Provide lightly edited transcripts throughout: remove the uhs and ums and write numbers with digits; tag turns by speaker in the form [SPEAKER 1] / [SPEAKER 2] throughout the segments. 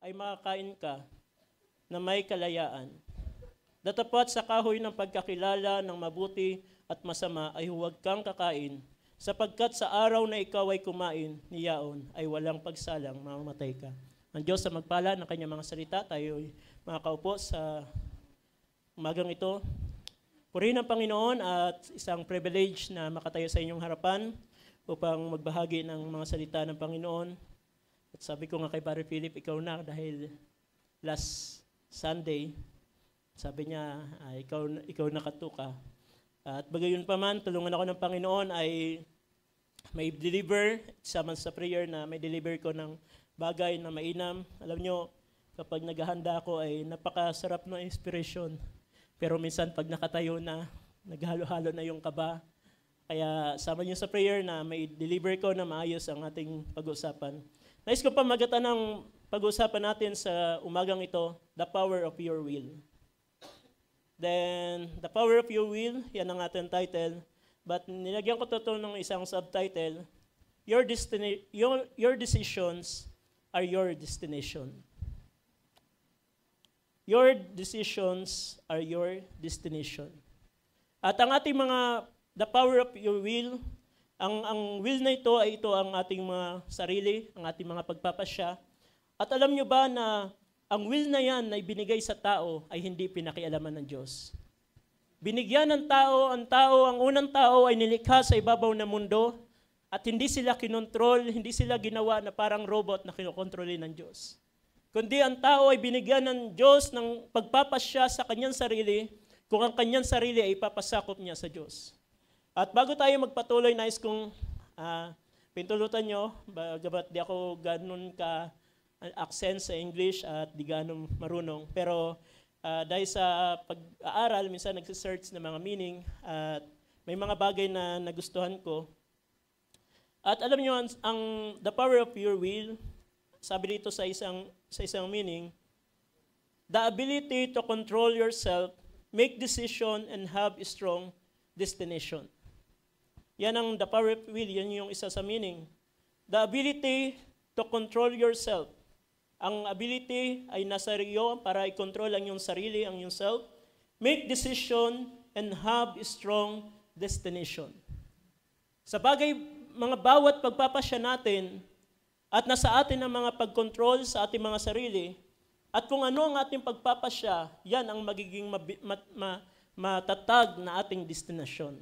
[SPEAKER 1] ay makakain ka na may kalayaan. Datapat sa kahoy ng pagkakilala ng mabuti at masama ay huwag kang kakain, sapagkat sa araw na ikaw ay kumain, niyaon ay walang pagsalang, mamamatay ka. Ang Diyos sa magpala ng kanyang mga salita, tayo ay makakaupo sa umagang ito. Purihin ang Panginoon at isang privilege na makatayo sa inyong harapan upang magbahagi ng mga salita ng Panginoon. At sabi ko nga kay Pare Philip, ikaw na dahil last Sunday, sabi niya, ikaw nakatuka. At bagayon pa man, tulungan ako ng Panginoon ay may deliver, sama sa prayer na may deliver ko ng bagay na mainam. Alam nyo, kapag naghahanda ako ay napakasarap ng inspiration. Pero minsan pag nakatayo na, naghalo-halo na yung kaba. Kaya sama niyo sa prayer na may deliver ko na maayos ang ating pag-uusapan. Nais ko pa magatan ng pag-uusapan natin sa umagang ito, the power of your will. Then, the power of your will, yan ang ating title. But nilagyan ko ito ng isang subtitle, your decisions are your destination. Your decisions are your destination. At ang ating the power of your will, ang will na ito ay ito ang ating mga sarili, ang ating mga pagpapasya. At alam nyo ba na ang will na yan na ibinigay sa tao ay hindi pinakialaman ng Diyos. Binigyan ng tao, ang unang tao ay nilikha sa ibabaw ng mundo at hindi sila kinontrol, hindi sila ginawa na parang robot na kinokontrolin ng Diyos. Kundi ang tao ay binigyan ng Diyos ng pagpapasya sa kanyang sarili kung ang kanyang sarili ay ipapasakop niya sa Diyos. At bago tayo magpatuloy, nais kong pintulutan nyo, bagamat di ako ganun ka accent sa English at di ganun marunong. Pero dahil sa pag-aaral, minsan nagsisearch ng mga meaning at may mga bagay na nagustuhan ko. At alam nyo, the power of your will, sabi dito sa isang meaning, the ability to control yourself, make decision, and have a strong destination. Yan ang the power of will, yan yung isa sa meaning. The ability to control yourself. Ang ability ay nasa iyo para i-control ang iyong sarili, ang iyong self. Make decision and have a strong destination. Sa bagay, mga bawat pagpapasya natin at nasa atin ang mga pag-control sa ating mga sarili at kung ano ang ating pagpapasya, yan ang magiging matatag na ating destinasyon.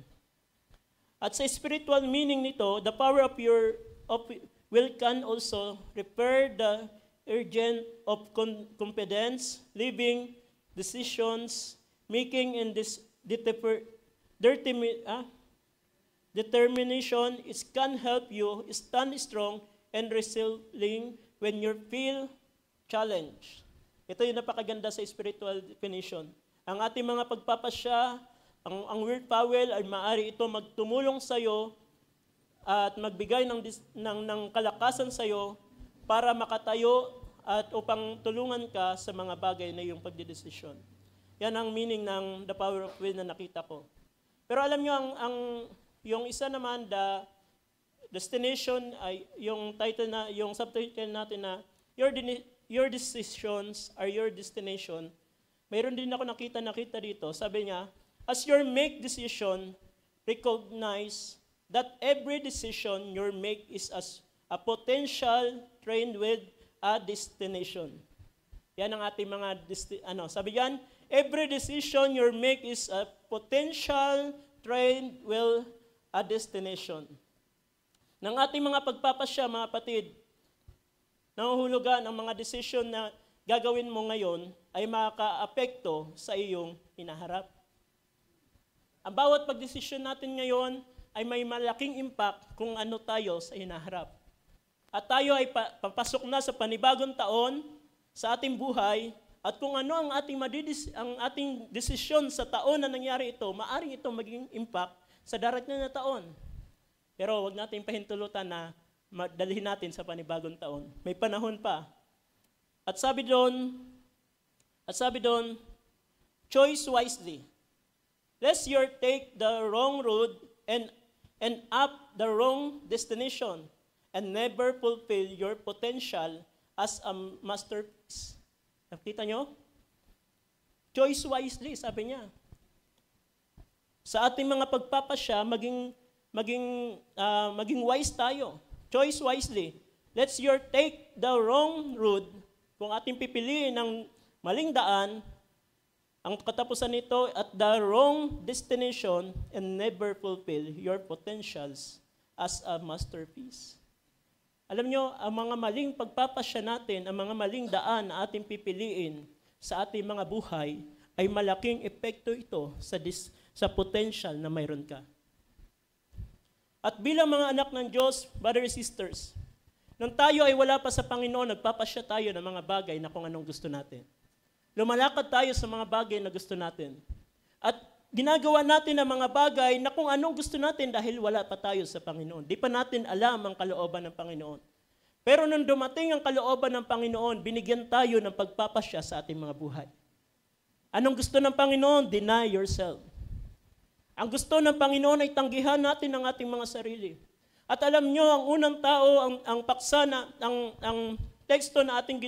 [SPEAKER 1] At sa spiritual meaning nito, the power of your will can also repair the urgent of confidence, living, decisions, making, and determination. It can help you stand strong and resilient when you feel challenged. Ito yung napakaganda sa spiritual definition. Ang ating mga pagpapasya, ang willpower ay maaari ito magtumulong sa iyo at magbigay ng kalakasan sa iyo para makatayo at upang tulungan ka sa mga bagay na iyong pagdedesisyon. Yan ang meaning ng the power of will na nakita ko. Pero alam nyo, yung isa naman, the destination, ay yung subtitle natin na your decisions are your destination. Mayroon din ako nakita dito. Sabi niya, as you make decision, recognize that every decision you make is as a potential train with a destination. Yan ang ating mga, sabi yan, every decision you make is a potential train with a destination. Ng ating mga pagpapasya, mga kapatid, nanguhulugan ang mga decision na gagawin mo ngayon ay makaka-apekto sa iyong hinaharap. Ang bawat pagdesisyon natin ngayon ay may malaking impact kung ano tayo sa hinaharap. At tayo ay papasok na sa panibagong taon sa ating buhay at kung ano ang ating desisyon sa taon na nangyari ito, maaring ito maging impact sa darating na taon. Pero wag natin pahintulutan na dalhin natin sa panibagong taon. May panahon pa. At sabi doon, choose wisely. Lest you take the wrong road and up the wrong destination and never fulfill your potential as a masterpiece. Nakita nyo? Choice wisely, sabi niya. Sa ating mga pagpapasya, maging wise tayo. Choice wisely. Let's your take the wrong road. Kung ating pipiliin ng maling daan, ang katapusan nito at the wrong destination and never fulfill your potentials as a masterpiece. Alam nyo, ang mga maling pagpapasya natin, ang mga maling daan na ating pipiliin sa ating mga buhay, ay malaking epekto ito sa potential na mayroon ka. At bilang mga anak ng Diyos, brothers and sisters, nung tayo ay wala pa sa Panginoon, nagpapasya tayo ng mga bagay na kung anong gusto natin. Lumalakad tayo sa mga bagay na gusto natin. At ginagawa natin ang mga bagay na kung anong gusto natin dahil wala pa tayo sa Panginoon. Di pa natin alam ang kalooban ng Panginoon. Pero nung dumating ang kalooban ng Panginoon, binigyan tayo ng pagpapasya sa ating mga buhay. Anong gusto ng Panginoon? Deny yourself. Ang gusto ng Panginoon ay tanggihan natin ang ating mga sarili. At alam nyo, ang unang tao, ang paksa na, ang teksto na ating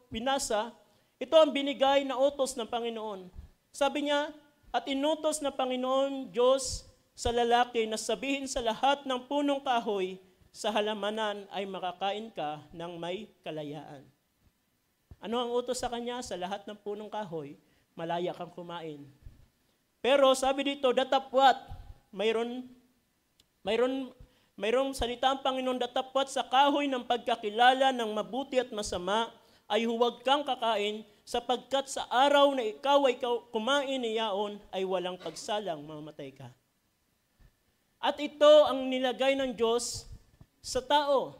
[SPEAKER 1] binasa, ito ang binigay na utos ng Panginoon. Sabi niya, at inutos ng Panginoon Diyos sa lalaki na sabihin sa lahat ng punong kahoy, sa halamanan ay makakain ka ng may kalayaan. Ano ang utos sa kanya? Sa lahat ng punong kahoy, malaya kang kumain. Pero sabi dito, datapwat, mayroon salita ang Panginoon, datapwat sa kahoy ng pagkakilala ng mabuti at masama, ay huwag kang kakain, sapagkat sa araw na ikaw ay kumain niyaon, ay walang pagsalang, mamamatay ka. At ito ang nilagay ng Diyos sa tao.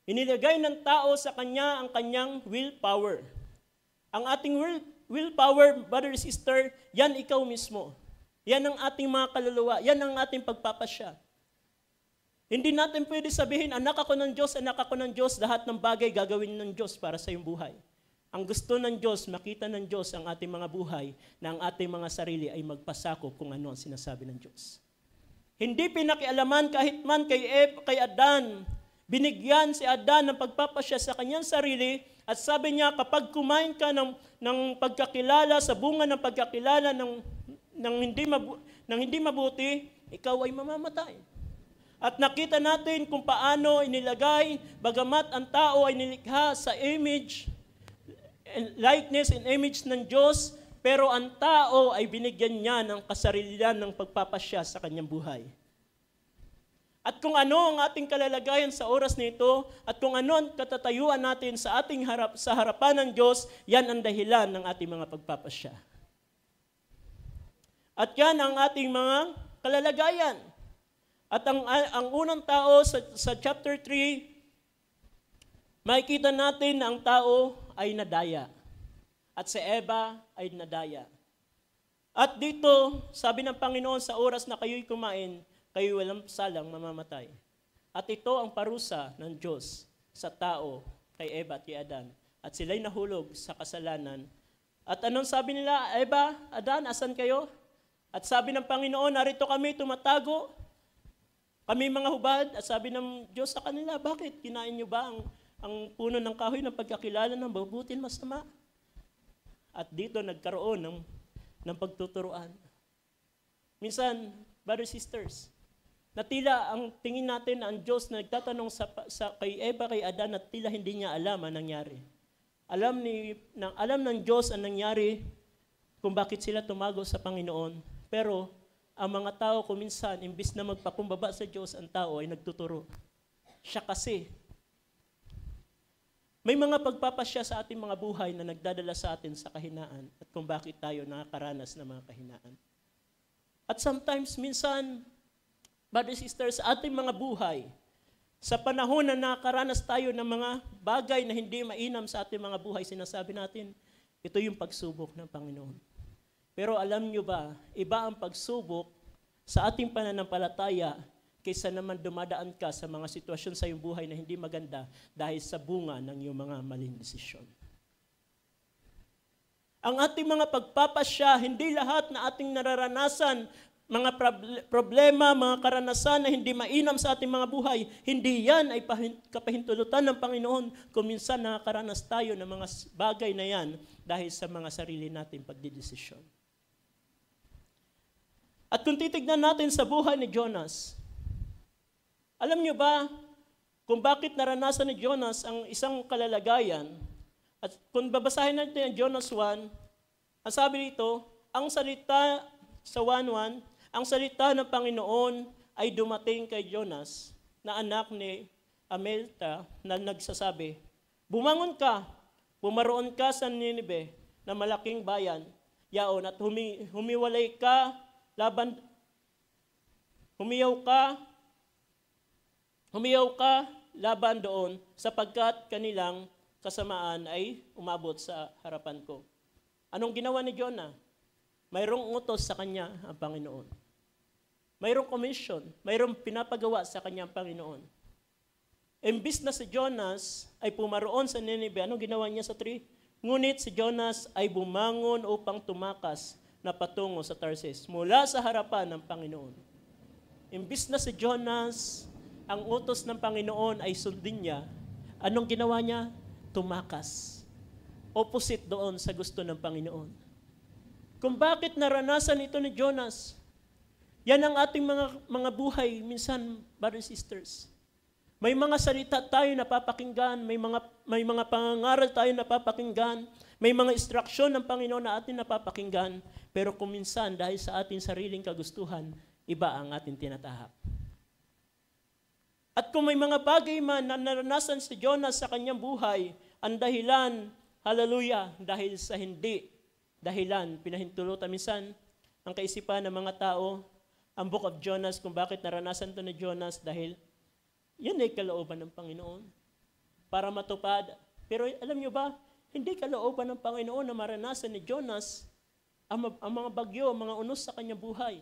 [SPEAKER 1] Inilagay ng tao sa kanya ang kanyang willpower. Ang ating willpower, brother and sister, yan ikaw mismo. Yan ang ating mga kaluluwa. Yan ang ating pagpapasya. Hindi natin pwede sabihin, anak ako ng Diyos, lahat ng bagay gagawin ng Diyos para sa iyong buhay. Ang gusto ng Diyos, makita ng Diyos ang ating mga buhay na ang ating mga sarili ay magpasakop kung ano ang sinasabi ng Diyos. Hindi pinakialaman kahit man kay Adan. Binigyan si Adan ng pagpapasya sa kanyang sarili at sabi niya, kapag kumain ka ng pagkakilala, sa bunga ng pagkakilala ng hindi mabuti, ikaw ay mamamatay. At nakita natin kung paano inilagay, bagamat ang tao ay nilikha sa image, likeness and image ng Diyos, pero ang tao ay binigyan niya ng kasarilian ng pagpapasya sa kanyang buhay. At kung ano ang ating kalalagayan sa oras nito, at kung ano ang katatayuan natin sa harapan ng Diyos, yan ang dahilan ng ating mga pagpapasya. At yan ang ating mga kalalagayan. At ang unang tao sa chapter 3, makikita natin na ang tao ay nadaya. At si Eva ay nadaya. At dito, sabi ng Panginoon, sa oras na kayo'y kumain, kayo walang salang mamamatay. At ito ang parusa ng Diyos sa tao, kay Eva at kay Adan. At sila'y nahulog sa kasalanan. At anong sabi nila, Eva, Adan, asan kayo? At sabi ng Panginoon, narito kami tumatago, kami mga hubad. At sabi ng Diyos sa kanila, bakit? Kinain niyo ba ang puno ng kahoy ng pagkakilala ng mabuti at masama? At dito nagkaroon ng pagtuturuan. Minsan, brothers and sisters, na tila ang tingin natin na ang Diyos na nagtatanong kay Eva, kay Adan, at tila hindi niya alam ang nangyari. Alam ng Diyos ang nangyari kung bakit sila tumago sa Panginoon. Pero ang mga tao kuminsan, imbis na magpakumbaba sa Diyos, ang tao ay nagtuturo. Siya kasi. May mga pagpapasya sa ating mga buhay na nagdadala sa atin sa kahinaan at kung bakit tayo nakakaranas ng mga kahinaan. At sometimes, minsan, brothers and sisters, sa ating mga buhay, sa panahon na nakakaranas tayo ng mga bagay na hindi mainam sa ating mga buhay, sinasabi natin, ito yung pagsubok ng Panginoon. Pero alam nyo ba, iba ang pagsubok sa ating pananampalataya kaysa naman dumadaan ka sa mga sitwasyon sa iyong buhay na hindi maganda dahil sa bunga ng iyong mga maling desisyon. Ang ating mga pagpapasya, hindi lahat na ating nararanasan problema, mga karanasan na hindi mainam sa ating mga buhay, hindi yan ay kapahintulutan ng Panginoon. Kung minsan nakakaranas tayo ng mga bagay na yan dahil sa mga sarili nating pagdidesisyon. At kung titignan natin sa buhay ni Jonas, alam niyo ba kung bakit naranasan ni Jonas ang isang kalalagayan? At kung babasahin natin ang Jonas 1, ang sabi dito, ang salita sa 1:1, ang salita ng Panginoon ay dumating kay Jonas na anak ni Amelta na nagsasabi, bumangon ka, pumaroon ka sa Ninive na malaking bayan, yaon at humiwalay ka humiyaw ka laban doon sapagkat kanilang kasamaan ay umabot sa harapan ko. Anong ginawa ni Jonah? Mayroong utos sa kanya ang Panginoon. Mayroong commission, mayroong pinapagawa sa kanya ang Panginoon. Imbis na si Jonas ay pumaroon sa Nineveh, anong ginawa niya sa 3? Ngunit si Jonas ay bumangon upang tumakas na patungo sa Tarsis mula sa harapan ng Panginoon. Imbis na si Jonas, ang utos ng Panginoon ay sundin niya, anong ginawa niya? Tumakas. Opposite doon sa gusto ng Panginoon. Kung bakit naranasan ito ni Jonas, yan ang ating mga buhay minsan, brothers and sisters. May mga salita tayo napapakinggan, may mga pangangaral tayo napapakinggan, may mga instruksyon ng Panginoon na atin napapakinggan, pero kung minsan dahil sa ating sariling kagustuhan, iba ang ating tinatahak. At kung may mga bagay man na naranasan si Jonas sa kanyang buhay, ang dahilan, hallelujah, dahil sa hindi dahilan, pinahintulutan minsan ang kaisipan ng mga tao, ang Book of Jonas, kung bakit naranasan to ni Jonas, dahil yan ay kalooban ng Panginoon para matupad. Pero alam nyo ba, hindi kalooban ng Panginoon na maranasan ni Jonas ang mga bagyo, mga unos sa kanyang buhay.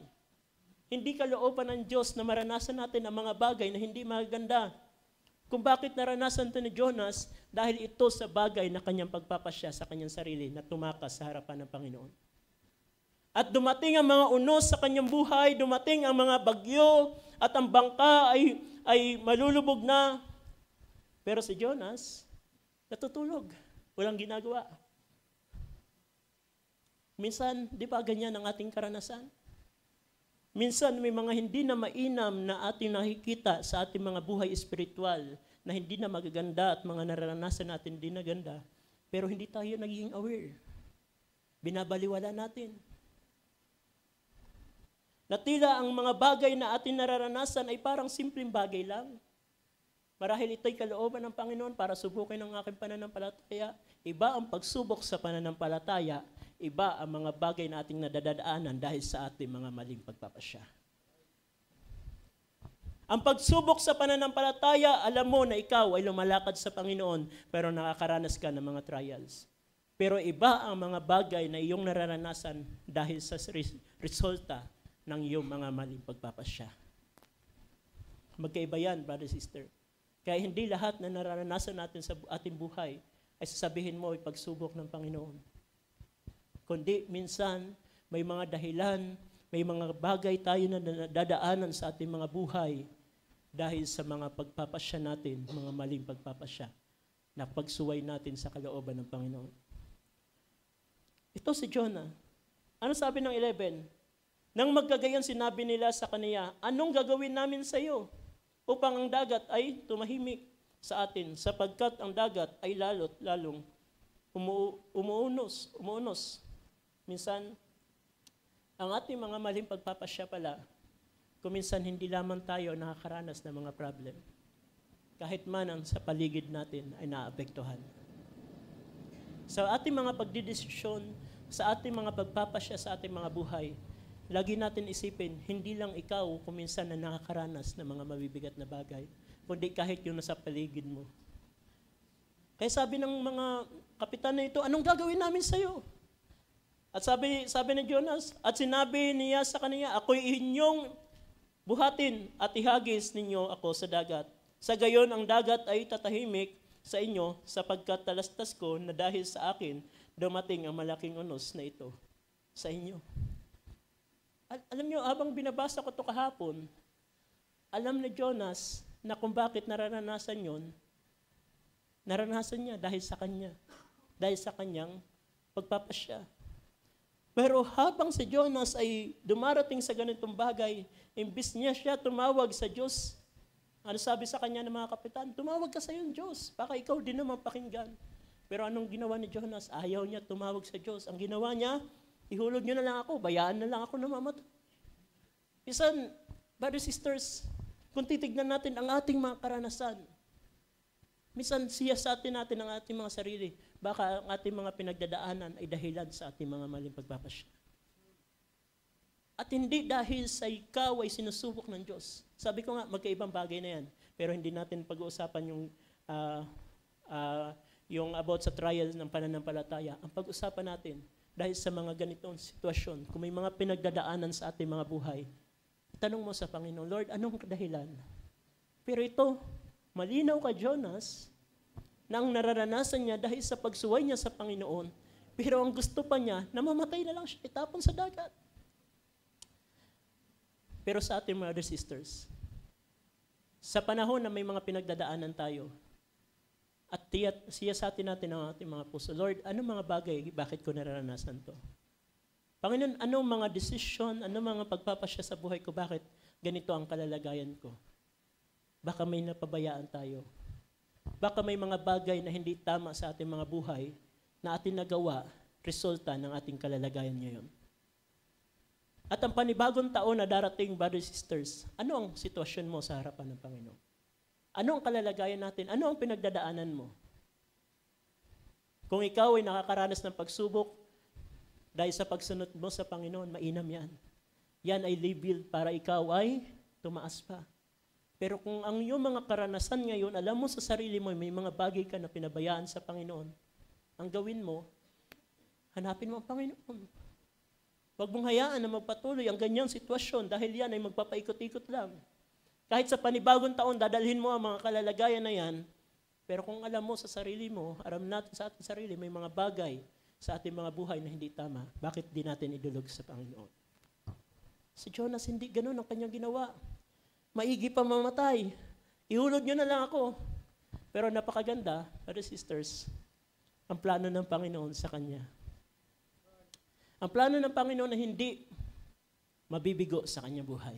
[SPEAKER 1] Hindi kalooban ng Diyos na maranasan natin ang mga bagay na hindi maganda. Kung bakit naranasan ito ni Jonas, dahil ito sa bagay na kanyang pagpapasya sa kanyang sarili na tumakas sa harapan ng Panginoon. At dumating ang mga unos sa kanyang buhay, dumating ang mga bagyo, at ang bangka ay malulubog na. Pero si Jonas, natutulog. Walang ginagawa. Minsan, di ba ganyan ang ating karanasan? Minsan may mga hindi na mainam na ating nakikita sa ating mga buhay espiritual na hindi na magaganda at mga naranasan natin hindi na ganda, pero hindi tayo naging aware. Binabaliwala natin. Na tila ang mga bagay na ating nararanasan ay parang simpleng bagay lang. Marahil ito'y kalooban ng Panginoon para subukin ang aking pananampalataya. Iba ang pagsubok sa pananampalataya, iba ang mga bagay na ating nadadaanan dahil sa ating mga maling pagpapasya. Ang pagsubok sa pananampalataya, alam mo na ikaw ay lumalakad sa Panginoon pero nakakaranas ka ng mga trials. Pero iba ang mga bagay na iyong nararanasan dahil sa resulta ng iyong mga maling pagpapasya. Magkaiba yan, brother, sister. Kaya hindi lahat na nararanasan natin sa ating buhay ay sasabihin mo ay pagsubok ng Panginoon. Kundi minsan may mga dahilan, may mga bagay tayo na nadadaanan sa ating mga buhay dahil sa mga pagpapasya natin, mga maling pagpapasya na pagsuway natin sa kalooban ng Panginoon. Ito si Jonah. Ano sabi ng 11? Nang magkagayon sinabi nila sa kaniya, anong gagawin namin sa iyo upang ang dagat ay tumahimik sa atin sapagkat ang dagat ay lalong umuunos. Minsan, ang ating mga maling pagpapasya pala, kung minsan hindi lamang tayo nakakaranas ng mga problem. Kahit man ang sa paligid natin ay naapektuhan. Sa ating mga pagdidesisyon, sa ating mga pagpapasya sa ating mga buhay, lagi natin isipin, hindi lang ikaw kung minsan na nakakaranas ng mga mabibigat na bagay, kundi kahit yung nasa paligid mo. Kaya sabi ng mga kapitan na ito, anong gagawin namin sa iyo? At sabi ni Jonas, at sinabi niya sa kaniya, ako'y inyong buhatin at ihagis ninyo ako sa dagat. Sa gayon, ang dagat ay tatahimik sa inyo sapagkat talastas ko na dahil sa akin, dumating ang malaking unos na ito sa inyo. Alam niyo, habang binabasa ko ito kahapon, alam ni Jonas na kung bakit nararanasan yon, naranasan niya dahil sa kanya. Dahil sa kanyang pagpapasya. Pero habang si Jonas ay dumarating sa ganitong bagay, imbis niya siya tumawag sa Diyos, ano sabi sa kanya ng mga kapitan? Tumawag ka sa iyong Diyos, baka ikaw din naman pakinggan. Pero anong ginawa ni Jonas? Ayaw niya tumawag sa Diyos. Ang ginawa niya, ihulog niyo na lang ako, bayaan na lang ako na mamatay. Minsan, brothers, sisters, kung titignan natin ang ating mga karanasan, minsan siyasatin natin ang ating mga sarili. Baka ang ating mga pinagdadaanan ay dahilan sa ating mga maling pagpapasya. At hindi dahil sa ikaw ay sinusubok ng Diyos. Sabi ko nga, magkaibang bagay na yan. Pero hindi natin pag-uusapan yung about sa trial ng pananampalataya. Ang pag-usapan natin, dahil sa mga ganitong sitwasyon, kung may mga pinagdadaanan sa ating mga buhay, tanong mo sa Panginoon, Lord, anong dahilan? Pero ito, malinaw ka, Jonas, na ang nararanasan niya dahil sa pagsuway niya sa Panginoon, pero ang gusto pa niya, na mamatay na lang siya, itapon sa dagat. Pero sa ating mga sisters, sa panahon na may mga pinagdadaanan tayo, at siyasatin natin ang ating mga puso, Lord, anong mga bagay, bakit ko nararanasan to? Panginoon, anong mga desisyon, anong mga pagpapasya sa buhay ko, bakit ganito ang kalalagayan ko? Baka may napabayaan tayo. Baka may mga bagay na hindi tama sa ating mga buhay na ating nagawa, resulta ng ating kalalagayan ngayon. At ang panibagong taon na darating, brothers and sisters, ano ang sitwasyon mo sa harapan ng Panginoon? Ano ang kalalagayan natin? Ano ang pinagdadaanan mo? Kung ikaw ay nakakaranas ng pagsubok, dahil sa pagsunod mo sa Panginoon, mainam yan. Yan ay label para ikaw ay tumaas pa. Pero kung ang iyong mga karanasan ngayon, alam mo sa sarili mo, may mga bagay ka na pinabayaan sa Panginoon, ang gawin mo, hanapin mo ang Panginoon. Huwag mong hayaan na magpatuloy ang ganyang sitwasyon dahil yan ay magpapaikot-ikot lang. Kahit sa panibagong taon, dadalhin mo ang mga kalalagayan na yan, pero kung alam mo sa sarili mo, aram natin sa ating sarili, may mga bagay sa ating mga buhay na hindi tama, bakit di natin idulog sa Panginoon? Si Jonas, hindi ganun ang kanyang ginawa. Maigi pa mamatay. Ihulog nyo na lang ako. Pero napakaganda, brothers and sisters, ang plano ng Panginoon sa kanya. Ang plano ng Panginoon na hindi mabibigo sa kanyang buhay.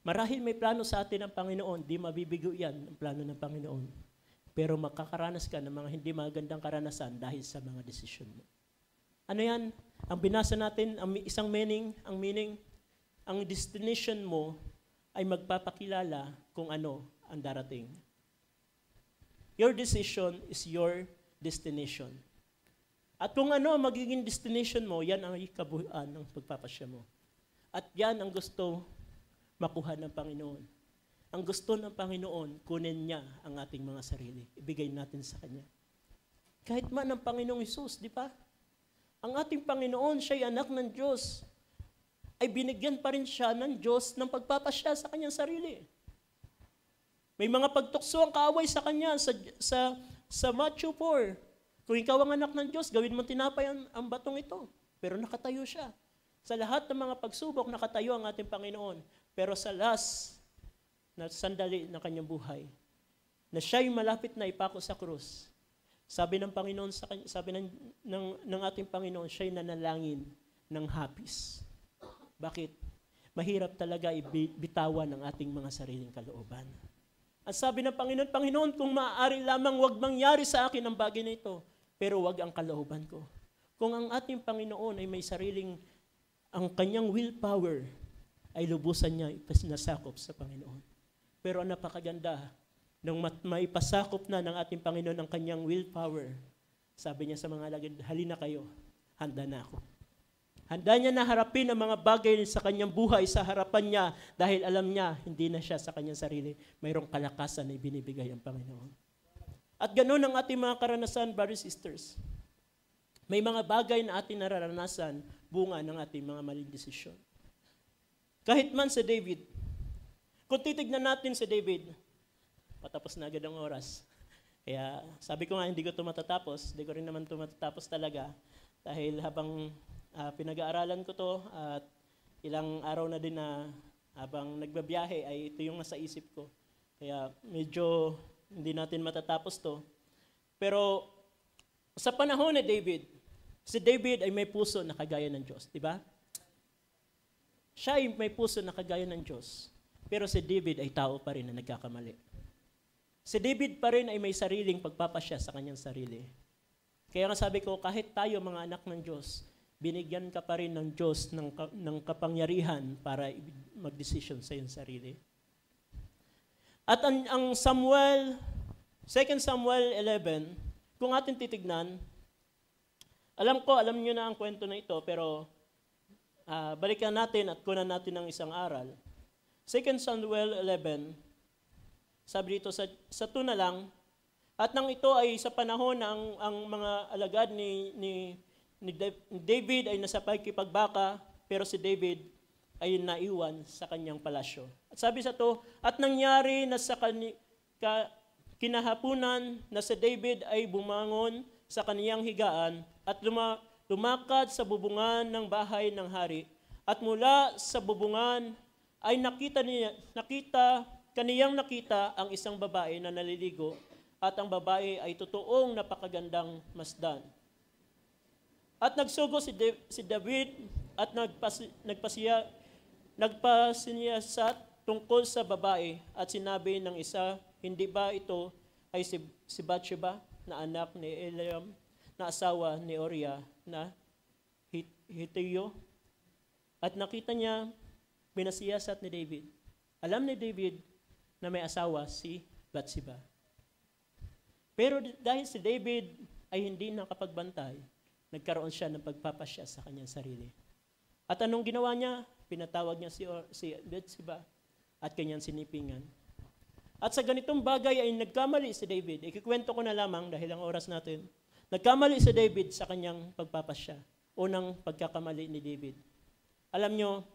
[SPEAKER 1] Marahil may plano sa atin ng Panginoon, di mabibigo yan ang plano ng Panginoon. Pero makakaranas ka ng mga hindi magandang karanasan dahil sa mga desisyon mo. Ano yan? Ang binasa natin, ang isang meaning, ang destination mo ay magpapakilala kung ano ang darating. Your decision is your destination. At kung ano ang magiging destination mo, yan ang kabuuan ng pagpapasya mo. At yan ang gusto makuha ng Panginoon. Ang gusto ng Panginoon, kunin niya ang ating mga sarili. Ibigay natin sa Kanya. Kahit man ang Panginoong Hesus, di ba? Ang ating Panginoon, siya'y anak ng Diyos, ay binigyan pa rin siya ng Diyos ng pagpapasya sa kanyang sarili. May mga pagtukso ang kaaway sa kanya sa Matthew 4. Kung ikaw ang anak ng Diyos, gawin mo tinapay ang batong ito. Pero nakatayo siya. Sa lahat ng mga pagsubok, nakatayo ang ating Panginoon. Pero sa last na sandali ng kanyang buhay, na siya'y malapit na ipako sa krus, sabi ng Panginoon sa kanya, sabi ng ating Panginoon, siya'y nanalangin ng hapis. Bakit? Mahirap talaga ibitawan ang ating mga sariling kalooban. At sabi ng Panginoon, Panginoon, kung maaari lamang wag mangyari sa akin ang bagay na ito, pero wag ang kalooban ko. Kung ang ating Panginoon ay may sariling, ang kanyang willpower ay lubusan niya ipasakop sa Panginoon. Pero ang napakaganda, nung maipasakop na ng ating Panginoon ang kanyang willpower, sabi niya sa mga alagad, halina kayo, handa na ako. Handa niya na harapin ang mga bagay sa kanyang buhay sa harapan niya dahil alam niya, hindi na siya sa kanyang sarili. Mayroong kalakasan na ibinibigay ang Panginoon. At ganoon ang ating mga karanasan, brothers and sisters. May mga bagay na ating nararanasan bunga ng ating mga maling desisyon. Kahit man si David, kung titignan natin si David, patapos na agad ang oras. Kaya sabi ko nga, hindi ko ito matatapos. Hindi ko rin naman ito matatapos talaga. Dahil habang pinag-aaralan ko to at ilang araw na din na habang nagbabiyahe ay ito yung nasa isip ko. Kaya medyo hindi natin matatapos to. Pero sa panahon ni David, si David ay may puso na kagaya ng Diyos, di ba? Siya ay may puso na kagaya ng Diyos. Pero si David ay tao pa rin na nagkakamali. Si David pa rin ay may sariling pagpapasya sa kanyang sarili. Kaya nga sabi ko, kahit tayo mga anak ng Diyos, binigyan ka pa rin ng Diyos ng kapangyarihan para mag-decision sa iyong sarili. At ang Samuel, 2 Samuel 11, kung atin titignan, alam niyo na ang kwento na ito, pero balikan natin at kunan natin ng isang aral. 2 Samuel 11, sabi dito sa tuna lang, at nang ito ay sa panahon na ang mga alagad ni David ay nasa pagkipagbaka, pero si David ay naiwan sa kanyang palasyo. At sabi sa to, at nangyari na sa kinahapunan na si David ay bumangon sa kaniyang higaan at lumakad sa bubungan ng bahay ng hari. At mula sa bubungan ay kaniyang nakita ang isang babae na naliligo at ang babae ay totoong napakagandang masdan. At nagsugo si David at nagpasiyasat tungkol sa babae at sinabi ng isa, hindi ba ito ay si Bathsheba na anak ni Eliam na asawa ni Uriah na Hittio? At nakita niya, pinasiyasat ni David. Alam ni David na may asawa si Bathsheba. Pero dahil si David ay hindi nakapagbantay, nagkaroon siya ng pagpapasya sa kanyang sarili. At anong ginawa niya? Pinatawag niya si Bathsheba at kanyang sinipingan. At sa ganitong bagay ay nagkamali si David. Ikikwento ko na lamang dahil ang oras natin. Nagkamali si David sa kanyang pagpapasya. Unang pagkakamali ni David. Alam nyo,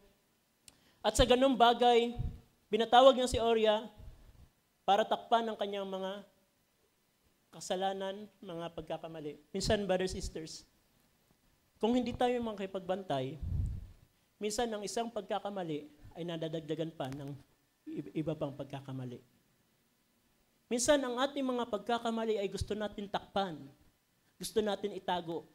[SPEAKER 1] at sa ganung bagay, binatawag niya si Uriah para takpan ang kanyang mga kasalanan, mga pagkakamali. Minsan, brothers and sisters, kung hindi tayo makipagbantay, minsan ang isang pagkakamali ay nadadagdagan pa ng iba pang pagkakamali. Minsan, ang ating mga pagkakamali ay gusto natin takpan, gusto natin itago.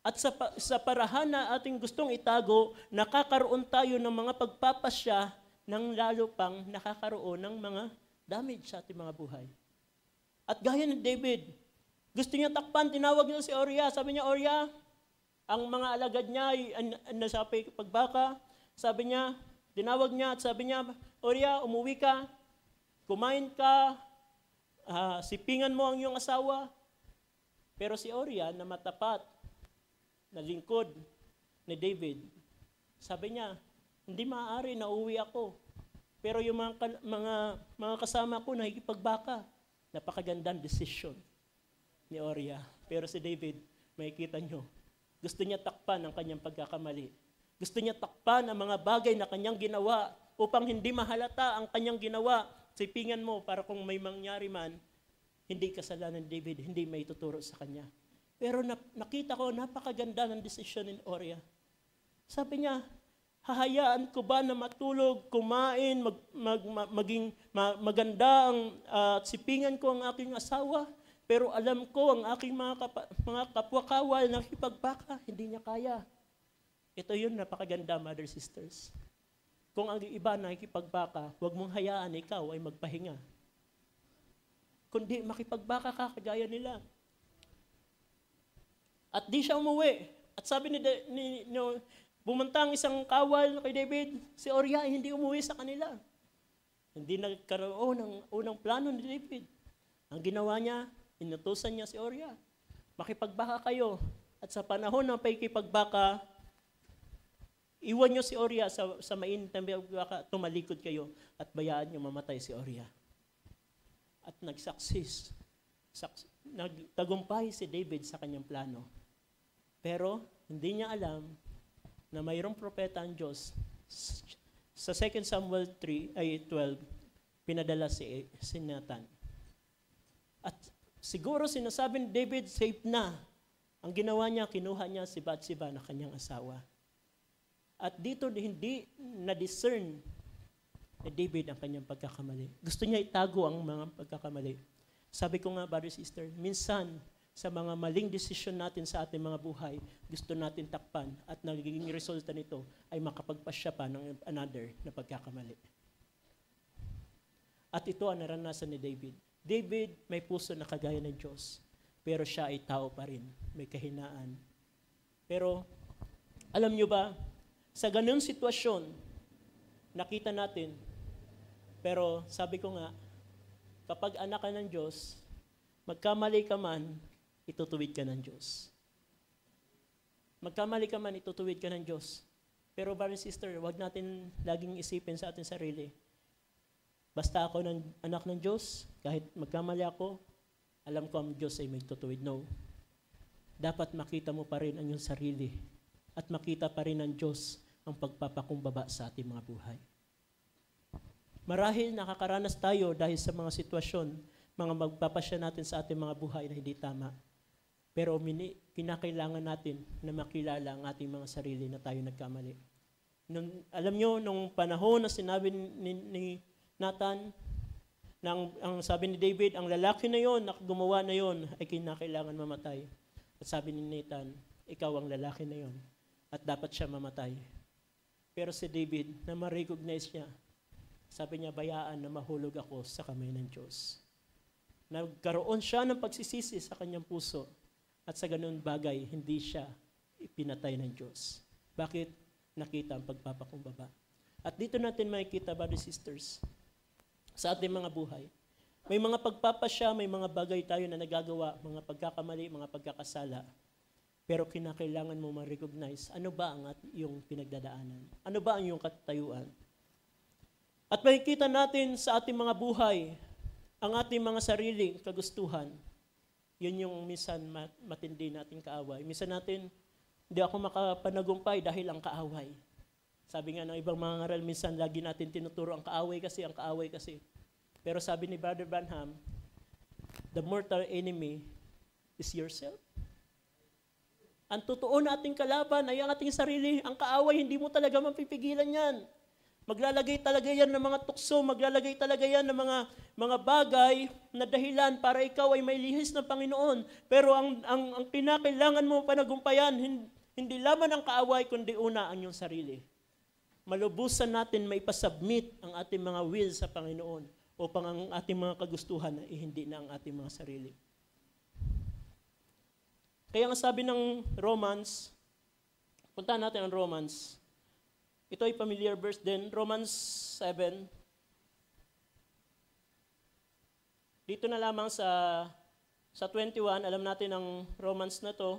[SPEAKER 1] At sa parahan na ating gustong itago, nakakaroon tayo ng mga pagpapasya ng lalo pang nakakaroon ng mga damage sa ating mga buhay. At gaya ni David, gusto niya takpan, tinawag niya si Uriah. Sabi niya, Uriah, ang mga alagad niya ay nasa pagbaka. Sabi niya, tinawag niya at sabi niya, Uriah, umuwi ka, kumain ka, sipingan mo ang iyong asawa. Pero si Uriah na matapat, na lingkod ni David, sabi niya, hindi maaari na uwi ako. Pero yung mga kasama ko nakikipagbaka. Napakagandang decision ni Uriah. Pero si David, makikita nyo, gusto niya takpan ang kanyang pagkakamali. Gusto niya takpan ang mga bagay na kanyang ginawa upang hindi mahalata ang kanyang ginawa. Sipingan mo para kung may mangyari man, hindi kasalanan ni David, hindi may tuturo sa kanya. Pero nakita ko, napakaganda ng decision ni Uriah. Sabi niya, hahayaan ko ba na matulog, kumain, maging maganda ang sipingan ko ang aking asawa? Pero alam ko, ang aking mga kapwa-kawal na kipagbaka, hindi niya kaya. Ito yun, napakaganda, mother sisters. Kung ang iba nakikipagbaka, huwag mong hayaan ikaw ay magpahinga. Kundi makipagbaka ka, kagaya nila. At di siya umuwi. At sabi bumantang isang kawal kay David, si Uriah hindi umuwi sa kanila. Hindi nagkaroon ng unang plano ni David. Ang ginawa niya, inutusan niya si Uriah. Makipagbaka kayo. At sa panahon ng pakikipagbaka, iwan niyo si Uriah sa mainit na pagbaka, tumalikod kayo at bayaan niyo mamatay si Uriah. At nagtagumpay si David sa kanyang plano. Pero hindi niya alam na mayroong propeta ang Diyos. Sa 2 Samuel 12, pinadala si Nathan. At siguro sinasabi ni David, safe na. Ang ginawa niya, kinuha niya si Bathsheba na kanyang asawa. At dito hindi na-discern ni David ang kanyang pagkakamali. Gusto niya itago ang mga pagkakamali. Sabi ko nga, brother, sister, minsan sa mga maling desisyon natin sa ating mga buhay, gusto natin takpan at nagiging resulta nito ay makapagpasya pa ng another na pagkakamali. At ito ang naranasan ni David. David may puso na kagaya ng Diyos, pero siya ay tao pa rin, may kahinaan. Pero alam nyo ba, sa ganung sitwasyon, nakita natin, pero sabi ko nga, kapag anak ka ng Diyos, magkamali ka man, itutuwid ka ng Diyos. Magkamali ka man, itutuwid ka ng Diyos. Pero brother and sister, wag natin laging isipin sa ating sarili. Basta ako ng anak ng Diyos, kahit magkamali ako, alam ko ang Diyos ay may tutuwid. No. Dapat makita mo pa rin ang iyong sarili at makita pa rin ng Diyos ang pagpapakumbaba sa ating mga buhay. Marahil nakakaranas tayo dahil sa mga sitwasyon, mga magpapasya natin sa ating mga buhay na hindi tama. Pero kinakailangan natin na makilala ang ating mga sarili na tayo nagkamali. Alam nyo, nung panahon na sinabi ni Nathan, ang sabi ni David, ang lalaki na yon, na gumawa na yon, ay kinakailangan mamatay. At sabi ni Nathan, ikaw ang lalaki na yon, at dapat siya mamatay. Pero si David, na ma-recognize niya, sabi niya, bayaan na mahulog ako sa kamay ng Diyos. Nagkaroon siya ng pagsisisi sa kanyang puso, at sa ganun bagay, hindi siya ipinatay ng Diyos. Bakit? Nakita ang pagpapakumbaba. At dito natin makikita, brothers and sisters, sa ating mga buhay. May mga pagpapasya, may mga bagay tayo na nagagawa, mga pagkakamali, mga pagkakasala. Pero kinakailangan mo ma-recognize, ano ba ang iyong pinagdadaanan? Ano ba ang iyong katayuan? At makikita natin sa ating mga buhay, ang ating mga sariling kagustuhan. Yun yung minsan matindi nating kaaway. Minsan natin, hindi ako makapanagumpay dahil ang kaaway. Sabi nga ng ibang mga ngaral, minsan lagi natin tinuturo ang kaaway kasi, ang kaaway kasi. Pero sabi ni Brother Branham, the mortal enemy is yourself. Ang totoo nating kalaban ay ang ating sarili. Ang kaaway, hindi mo talaga mapipigilan yan. Maglalagay talaga yan ng mga tukso, maglalagay talaga yan ng mga bagay na dahilan para ikaw ay may lihis ng Panginoon. Pero ang kinakailangan mo panagumpayan, hindi lamang ang kaaway, kundi una ang iyong sarili. Malubusan natin maipasubmit ang ating mga will sa Panginoon upang ang ating mga kagustuhan ay hindi na ang ating mga sarili. Kaya nga sabi ng Romans, puntahan natin ang Romans. Ito ay familiar verse din, Romans 7. Dito na lamang sa 21, alam natin ang Romans na to.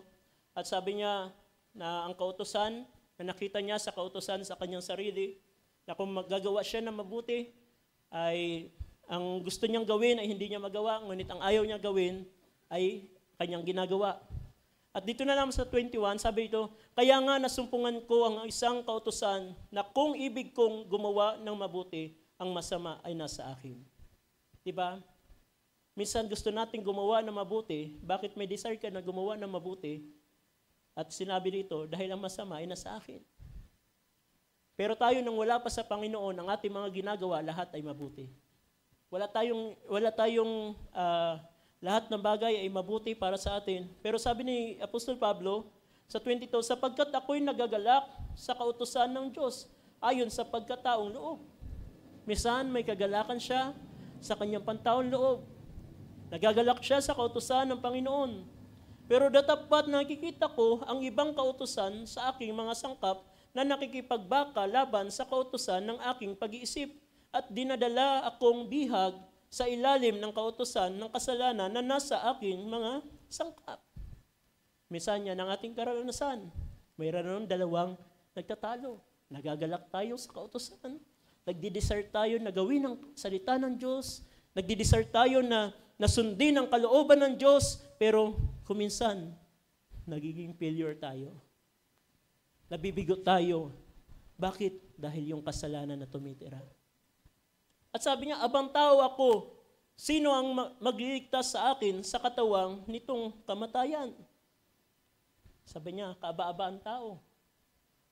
[SPEAKER 1] At sabi niya na ang kautusan, na nakita niya sa kautusan sa kanyang sarili, na kung maggagawa siya ng mabuti, ay ang gusto niyang gawin ay hindi niya magawa, ngunit ang ayaw niya gawin ay kanyang ginagawa. At dito na lang sa 21, sabi ito, kaya nga nasumpungan ko ang isang kautusan na kung ibig kong gumawa ng mabuti, ang masama ay nasa akin. Diba? Minsan gusto natin gumawa ng mabuti, bakit may desire ka na gumawa ng mabuti? At sinabi dito, dahil ang masama ay nasa akin. Pero tayo nang wala pa sa Panginoon, ang ating mga ginagawa, lahat ay mabuti. Wala tayong lahat ng bagay ay mabuti para sa atin. Pero sabi ni Apostol Pablo sa 22, sapagkat ako'y nagagalak sa kautusan ng Diyos, ayon sa pagkataong loob. Minsan may kagalakan siya sa kanyang pantaong loob. Nagagalak siya sa kautusan ng Panginoon. Pero datapat nakikita ko ang ibang kautusan sa aking mga sangkap na nakikipagbaka laban sa kautusan ng aking pag-iisip at dinadala akong bihag sa ilalim ng kautusan ng kasalanan na nasa aking mga sangkap. Minsan yan ang ating karanasan. Mayroon dalawang nagtatalo. Nagagalak tayo sa kautusan. Nagdi-desire tayo na gawin ang salita ng Diyos. Nagdi-desire tayo na sundin ang kalooban ng Diyos. Pero kuminsan, nagiging failure tayo. Nabibigo tayo. Bakit? Dahil yung kasalanan na tumitira. At sabi niya, abang tao ako, sino ang magliligtas sa akin sa katawang nitong kamatayan? Sabi niya, kaaba-aba ang tao.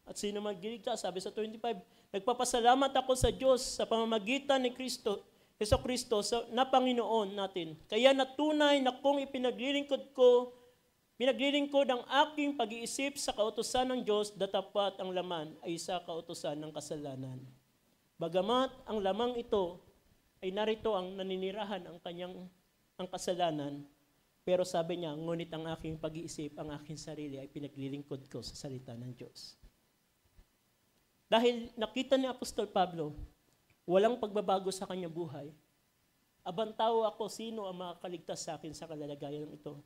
[SPEAKER 1] At sino magiligtas? Sabi sa 25, nagpapasalamat ako sa Diyos sa pamamagitan ni Kristo, Hesus Kristo na Panginoon natin. Kaya natunay na kung pinaglilingkod ang aking pag-iisip sa kautusan ng Diyos, datapat ang laman ay sa kautusan ng kasalanan. Bagamat ang lamang ito ay narito ang naninirahan ang kasalanan, pero sabi niya, ngunit ang aking pag-iisip, ang aking sarili ay pinaglilingkod ko sa salita ng Diyos. Dahil nakita ni Apostol Pablo, walang pagbabago sa kanyang buhay. Abantaw ako, sino ang makakaligtas sa akin sa kalalagayan ito.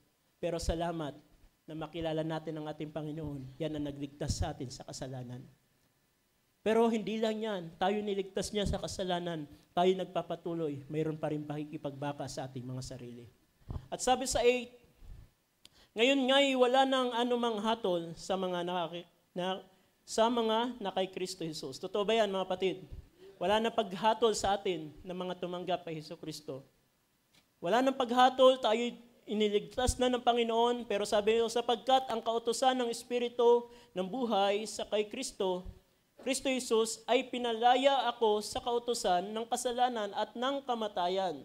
[SPEAKER 1] Pero salamat na makilala natin ang ating Panginoon. Yan ang nagligtas sa atin sa kasalanan. Pero hindi lang yan. Tayo niligtas niya sa kasalanan. Tayo nagpapatuloy. Mayroon pa rin pakikipagbaka sa ating mga sarili. At sabi sa 8, ngayon nga'y wala nang anumang hatol sa mga nakay Kristo Jesus. Totoo ba yan, mga kapatid? Wala nang paghatol sa atin ng mga tumanggap kay Hesus Kristo. Wala nang paghatol, tayo iniligtas na ng Panginoon, pero sabi niyo, sapagkat ang kautusan ng Espiritu ng buhay sa kay Kristo Jesus ay pinalaya ako sa kautusan ng kasalanan at ng kamatayan.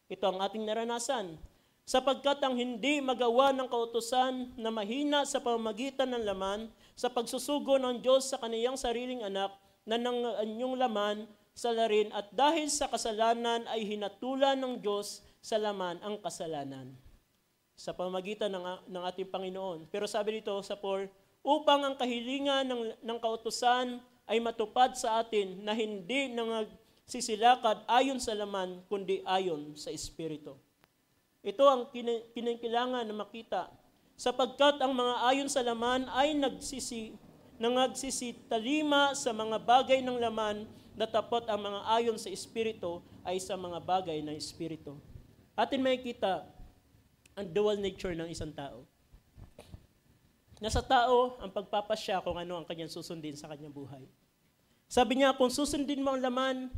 [SPEAKER 1] Ito ang ating naranasan. Sapagkat ang hindi magawa ng kautusan na mahina sa pamamagitan ng laman, sa pagsusugo ng Diyos sa kaniyang sariling anak, na ng anyong laman sa larin, at dahil sa kasalanan ay hinatulan ng Diyos sa laman ang kasalanan. Sa pamamagitan ng ating Panginoon. Pero sabi dito sa 4, upang ang kahilingan ng kautusan ay matupad sa atin na hindi nangagsisilakad ayon sa laman, kundi ayon sa Espiritu. Ito ang kinakailangan na makita. Sapagkat ang mga ayon sa laman ay nagsisitalima sa mga bagay ng laman, datapot ang mga ayon sa Espiritu ay sa mga bagay ng Espiritu. Atin makikita ang dual nature ng isang tao. Nasa tao ang pagpapasya kung ano ang kanyang susundin sa kanyang buhay. Sabi niya, kung susundin mo ang laman,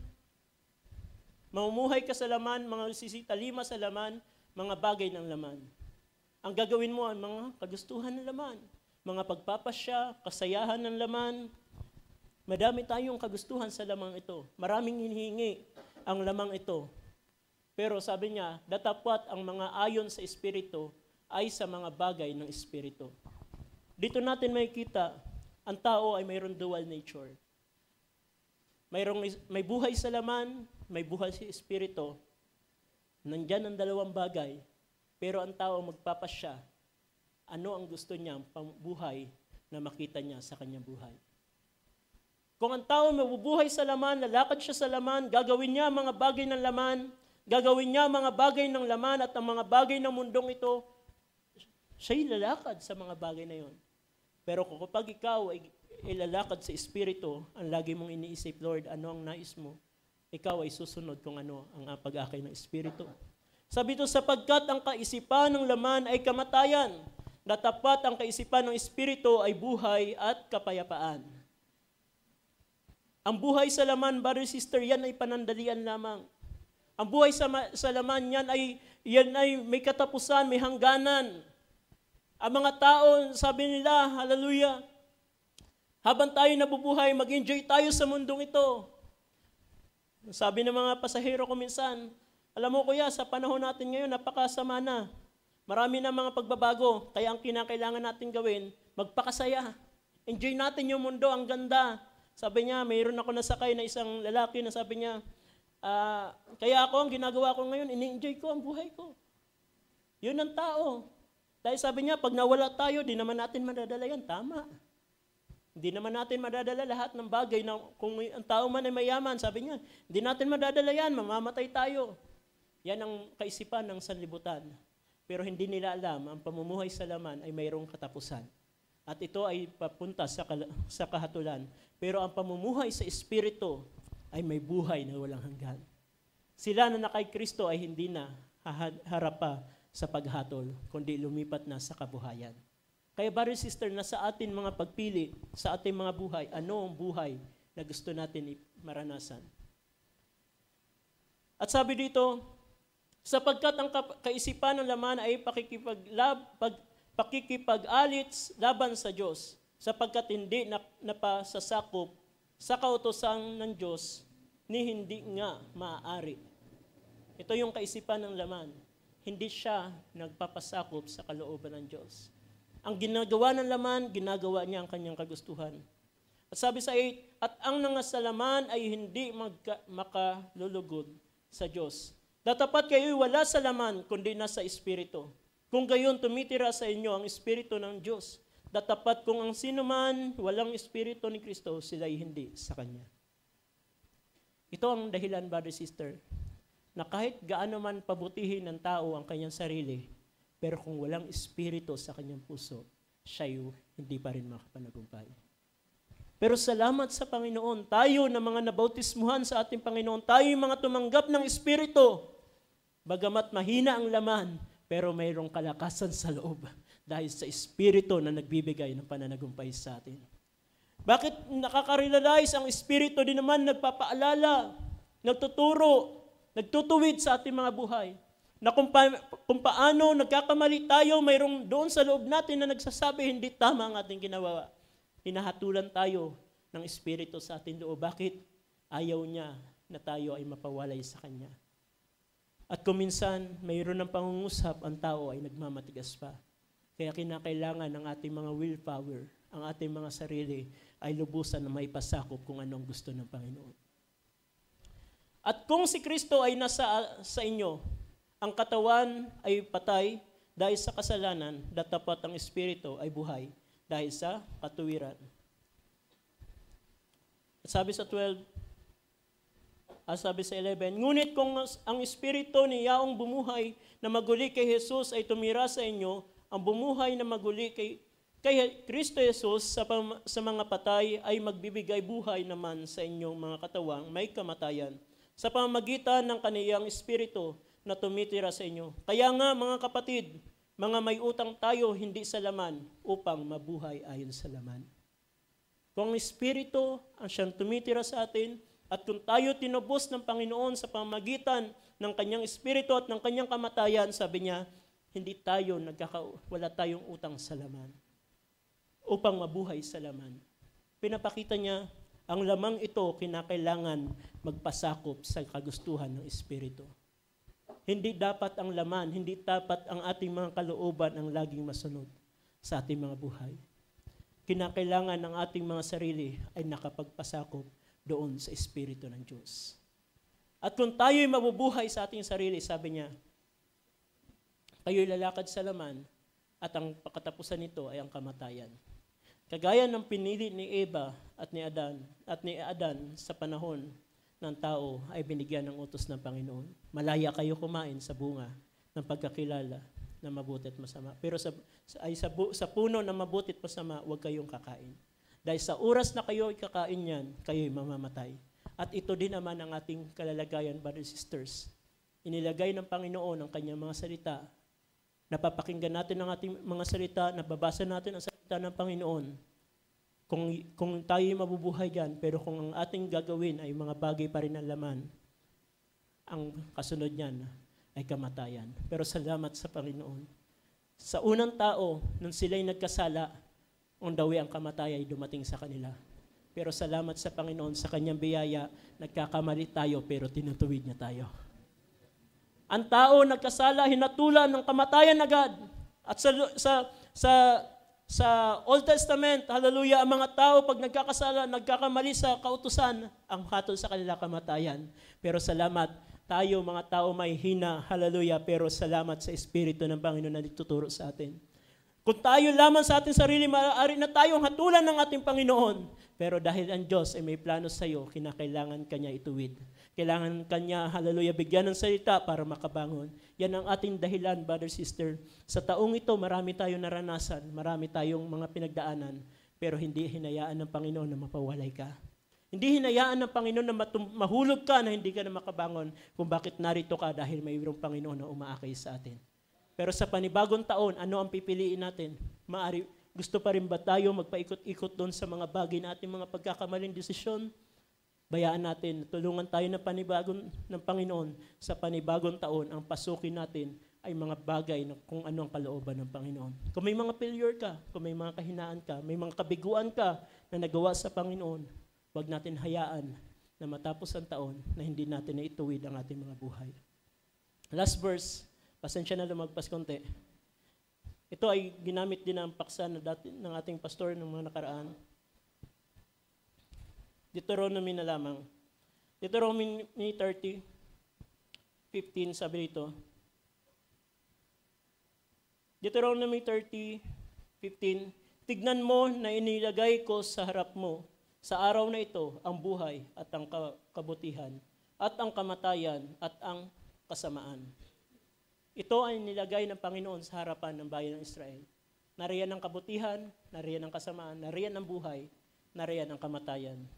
[SPEAKER 1] mamumuhay ka sa laman, mga sisitalima sa laman, mga bagay ng laman. Ang gagawin mo ang mga kagustuhan ng laman, mga pagpapasya, kasayahan ng laman. Madami tayong kagustuhan sa lamang ito. Maraming hinihingi ang lamang ito. Pero sabi niya, datapat ang mga ayon sa Espiritu ay sa mga bagay ng Espiritu. Dito natin makikita, ang tao ay mayroong dual nature. May buhay sa laman, may buhay sa Espiritu. Nandyan ang dalawang bagay, pero ang tao magpapasya. Ano ang gusto niya, ang buhay na makita niya sa kanyang buhay. Kung ang tao mabubuhay sa laman, lalakad siya sa laman, gagawin niya mga bagay ng laman, gagawin niya mga bagay ng laman at ang mga bagay ng mundong ito, siya'y lalakad sa mga bagay na yon. Pero kapag ikaw ay ilalakad sa Espiritu, ang lagi mong iniisip, Lord, ano ang nais mo? Ikaw ay susunod kung ano ang pag-akay ng Espiritu. Sabi ito, sapagkat ang kaisipan ng laman ay kamatayan, datapat ang kaisipan ng Espiritu ay buhay at kapayapaan. Ang buhay sa laman, brother, sister, yan ay panandalian lamang. Ang buhay sa laman, yan ay may katapusan, may hangganan. Ang mga tao, sabi nila, hallelujah, habang tayo nabubuhay, mag-enjoy tayo sa mundong ito. Sabi ng mga pasahero ko minsan, alam mo kuya, sa panahon natin ngayon, napakasama na. Marami na mga pagbabago, kaya ang kinakailangan natin gawin, magpakasaya. Enjoy natin yung mundo, ang ganda. Sabi niya, mayroon ako nasakay na isang lalaki na sabi niya, kaya ako, ang ginagawa ko ngayon, ini-enjoy ko ang buhay ko. Yun ang tao. Dahil sabi niya, pag nawala tayo, di naman natin madadala yan. Tama. Hindi naman natin madadala lahat ng bagay na kung ang tao man ay mayaman, sabi niya, hindi natin madadala yan, mamamatay tayo. Yan ang kaisipan ng sanlibutan. Pero hindi nila alam, ang pamumuhay sa laman ay mayroong katapusan. At ito ay papunta sa kahatulan. Pero ang pamumuhay sa Espiritu ay may buhay na walang hanggan. Sila na kay Kristo ay hindi na harap pa sa paghatol, kundi lumipat na sa kabuhayan. Kaya brother, sister, nasa atin mga pagpili, sa ating mga buhay, ano ang buhay na gusto natin maranasan. At sabi dito, sapagkat ang kaisipan ng laman ay pakikipag-alit laban sa Diyos, sapagkat hindi napasasakop sa kautosan ng Diyos ni hindi nga maaari. Ito yung kaisipan ng laman. Hindi siya nagpapasakop sa kalooban ng Diyos. Ang ginagawa ng laman, ginagawa niya ang kanyang kagustuhan. At sabi sa 8, at ang nangasalaman ay hindi makalulugod sa Diyos. Datapat kayo'y wala sa laman, kundi nasa Espiritu. Kung gayon tumitira sa inyo ang Espiritu ng Diyos, datapat kung ang sino man walang Espiritu ni Kristo, sila'y hindi sa Kanya. Ito ang dahilan, brother, sister, na kahit gaano man pabutihin ng tao ang kanyang sarili, pero kung walang Espiritu sa kanyang puso, siya'y hindi pa rin makapanagumpay. Pero salamat sa Panginoon, tayo na mga nabautismuhan sa ating Panginoon, tayo yung mga tumanggap ng Espiritu, bagamat mahina ang laman, pero mayroong kalakasan sa loob dahil sa Espiritu na nagbibigay ng pananagumpay sa atin. Bakit nakaka-realize ang Espiritu din naman nagpapaalala, nagtuturo, nagtutuwid sa ating mga buhay, na kung paano nagkakamali tayo, mayroong doon sa loob natin na nagsasabi, hindi tama ang ating ginawa. Hinahatulan tayo ng Espiritu sa ating loob. Bakit? Ayaw niya na tayo ay mapawalay sa Kanya. At kung minsan, mayroon ng pangungusap, ang tao ay nagmamatigas pa. Kaya kinakailangan ng ating mga willpower, ang ating mga sarili, ay lubusan na may pasakop kung anong gusto ng Panginoon. At kung si Kristo ay nasa sa inyo, ang katawan ay patay dahil sa kasalanan, datapat ang Espiritu ay buhay dahil sa katuwiran. At sabi sa 12, sabi sa 11, ngunit kung ang Espiritu ni Yaong bumuhay na maguli kay Jesus ay tumira sa inyo, ang bumuhay na maguli kay Kristo Jesus sa mga patay ay magbibigay buhay naman sa inyong mga katawang may kamatayan sa pamamagitan ng kaniyang Espiritu na tumitira sa inyo. Kaya nga mga kapatid, mga may utang tayo hindi sa laman upang mabuhay ayon sa laman. Kung ang Espiritu ang siyang tumitira sa atin at kung tayo tinubos ng Panginoon sa pamamagitan ng kanyang Espiritu at ng kanyang kamatayan, sabi niya, hindi tayo wala tayong utang sa laman upang mabuhay sa laman. Pinapakita niya, ang lamang ito kinakailangan magpasakop sa kagustuhan ng Espiritu. Hindi dapat ang laman, hindi dapat ang ating mga kalooban ang laging masunod sa ating mga buhay. Kinakailangan ng ating mga sarili ay nakapagpasakop doon sa Espiritu ng Diyos. At kung tayo'y mabubuhay sa ating sarili, sabi niya, kayo'y lalakad sa laman at ang pagkatapusan nito ay ang kamatayan. Kagaya ng pinili ni Eva at ni Adan sa panahon ng tao ay binigyan ng utos ng Panginoon. Malaya kayo kumain sa bunga ng pagkakilala na mabuti at masama. Pero sa puno na mabuti at masama, huwag kayong kakain. Dahil sa oras na kayo kakain yan, kayo'y mamamatay. At ito din naman ang ating kalalagayan, brothers and sisters. Inilagay ng Panginoon ang kanyang mga salita. Napapakinggan natin ang ating mga salita, nababasa natin ang salita ng Panginoon. Kung tayo mabubuhay dyan, pero kung ang ating gagawin ay mga bagay pa rin ng laman, ang kasunod niyan ay kamatayan. Pero salamat sa Panginoon. Sa unang tao, nung sila'y nagkasala, ang dawi ang kamatayan ay dumating sa kanila. Pero salamat sa Panginoon, sa kanyang biyaya, nagkakamali tayo pero tinutuwid niya tayo. Ang tao nagkasala, hinatulan ng kamatayan agad. At sa Old Testament, hallelujah, ang mga tao pag nagkakasala, nagkakamali sa kautusan, ang hatol sa kanila kamatayan. Pero salamat, tayo mga tao may hina, hallelujah, pero salamat sa Espiritu ng Panginoon na nagtuturo sa atin. Kung tayo lamang sa ating sarili, maaari na tayong hatulan ng ating Panginoon. Pero dahil ang Diyos ay may plano sa iyo, kinakailangan Kanya ituwid. Kailangan Kanya, hallelujah, bigyan ng salita para makabangon. Yan ang ating dahilan, brother, sister. Sa taong ito, marami tayong naranasan, marami tayong mga pinagdaanan, pero hindi hinayaan ng Panginoon na mapawalay ka. Hindi hinayaan ng Panginoon na mahulog ka na hindi ka na makabangon kung bakit narito ka dahil mayroong Panginoon na umaakay sa atin. Pero sa panibagong taon, ano ang pipiliin natin? Maari, gusto pa rin ba tayo magpaikot-ikot doon sa mga bagay na ating mga pagkakamaling desisyon? Bayaan natin, tulungan tayo ng Panginoon sa panibagong taon, ang pasukin natin ay mga bagay na kung ano ang kalooban ng Panginoon. Kung may mga failure ka, kung may mga kahinaan ka, may mga kabiguan ka na nagawa sa Panginoon, huwag natin hayaan na matapos ang taon na hindi natin naituwid ang ating mga buhay. Last verse, pasensya na lumagpas konti. Ito ay ginamit din ng paksa na dati ng ating pastor ng mga nakaraan. Deuteronomy na lamang. Deuteronomy 30:15 sabi dito. Deuteronomy 30:15, tignan mo na inilagay ko sa harap mo sa araw na ito ang buhay at ang kabutihan at ang kamatayan at ang kasamaan. Ito ay nilagay ng Panginoon sa harapan ng bayan ng Israel. Nariyan ang kabutihan, nariyan ang kasamaan, nariyan ang buhay, nariyan ang kamatayan.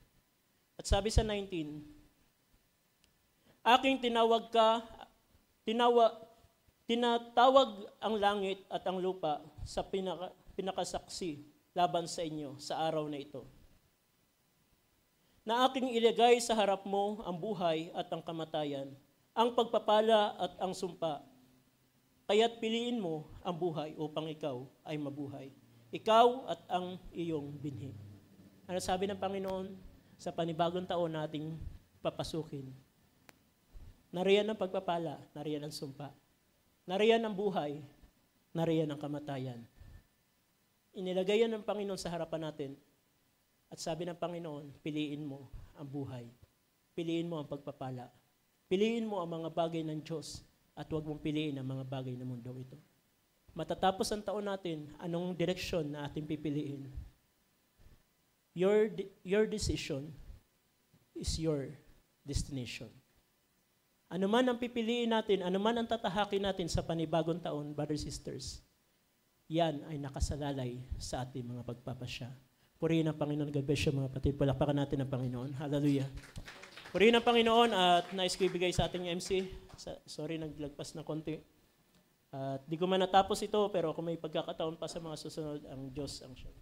[SPEAKER 1] At sabi sa 19, aking tinatawag ang langit at ang lupa sa pinakasaksi laban sa inyo sa araw na ito. Na aking ilagay sa harap mo ang buhay at ang kamatayan, ang pagpapala at ang sumpa. Kaya't piliin mo ang buhay upang ikaw ay mabuhay. Ikaw at ang iyong binhi. Ano sabi ng Panginoon sa panibagong taon nating papasukin? Nariyan ang pagpapala, nariyan ang sumpa. Nariyan ang buhay, nariyan ang kamatayan. Inilagay yan ng Panginoon sa harapan natin. At sabi ng Panginoon, piliin mo ang buhay. Piliin mo ang pagpapala. Piliin mo ang mga bagay ng Diyos at huwag mong piliin ang mga bagay ng mundo ito. Matatapos ang taon natin, anong direksyon na ating pipiliin? Your decision is your destination. Ano man ang pipiliin natin, ano man ang tatahakin natin sa panibagong taon, brothers and sisters, yan ay nakasalalay sa ating mga pagpapasya. Purihin ang Panginoon. God bless you mga kapatid. Palakpakan natin ang Panginoon. Hallelujah. Purihin ang Panginoon at nais ko ibigay sa ating MC. Sorry, naglagpas na konti. At di ko man natapos ito, pero kung may pagkakataon pa sa mga susunod, ang Diyos ang siya.